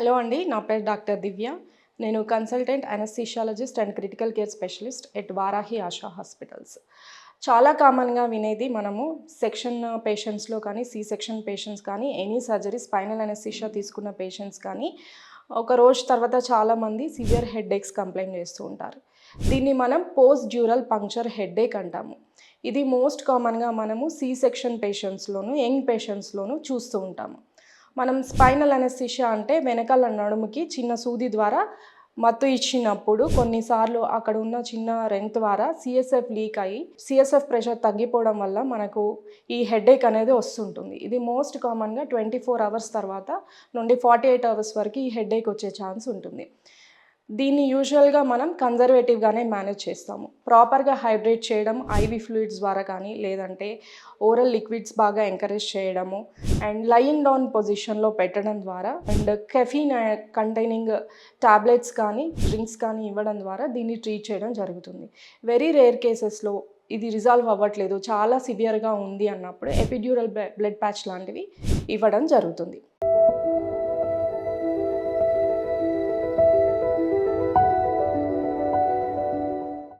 Hello అండి, నా పేరు డాక్టర్ దివ్య. నేను consultant anaesthesiologist and critical care specialist at Varahi ASHA hospitals. చాలా కామన్‌గా వినేది మనము సెక్షన్ పేషెంట్స్‌లో కానీ, సి సెక్షన్ పేషెంట్స్ కానీ, ఎనీ సర్జరీ స్పైనల్ అనస్థీషియా తీసుకున్న పేషెంట్స్ కానీ, ఒక రోజు తర్వాత చాలామంది సివియర్ హెడేక్స్ కంప్లెయింట్ చేస్తూ ఉంటారు. దీన్ని మనం పోస్ట్ డ్యూరల్ పంక్చర్ హెడేక్ అంటాము. ఇది మోస్ట్ కామన్‌గా మనము సి సెక్షన్ పేషెంట్స్‌లోను, యంగ్ పేషెంట్స్‌లోను చూస్తూ ఉంటాము. మనం స్పైనల్ అనస్థీషియా అంటే వెనకాల నడుముకి చిన్న సూది ద్వారా మత్తు ఇచ్చినప్పుడు కొన్నిసార్లు అక్కడ ఉన్న చిన్న రెంట్ ద్వారా సిఎస్ఎఫ్ లీక్ అయ్యి సిఎస్ఎఫ్ ప్రెషర్ తగ్గిపోవడం వల్ల మనకు ఈ హెడేక్ అనేది వస్తుంటుంది. ఇది మోస్ట్ కామన్గా 24 అవర్స్ తర్వాత నుండి 48 అవర్స్ వరకు ఈ హెడేక్ వచ్చే ఛాన్స్ ఉంటుంది. దీన్ని యూజువల్గా మనం కన్జర్వేటివ్గానే మేనేజ్ చేస్తాము. ప్రాపర్గా హైడ్రేట్ చేయడం ఐవి ఫ్లూయిడ్స్ ద్వారా కానీ, లేదంటే ఓరల్ లిక్విడ్స్ బాగా ఎంకరేజ్ చేయడము అండ్ లయింగ్ డౌన్ పొజిషన్లో పెట్టడం ద్వారా అండ్ కెఫీన్ కంటైనింగ్ టాబ్లెట్స్ కానీ డ్రింక్స్ కానీ ఇవ్వడం ద్వారా దీన్ని ట్రీట్ చేయడం జరుగుతుంది. వెరీ రేర్ కేసెస్లో ఇది రిజాల్వ్ అవ్వట్లేదు, చాలా సివియర్గా ఉంది అన్నప్పుడు ఎపిడ్యూరల్ బ్లడ్ ప్యాచ్ లాంటివి ఇవ్వడం జరుగుతుంది.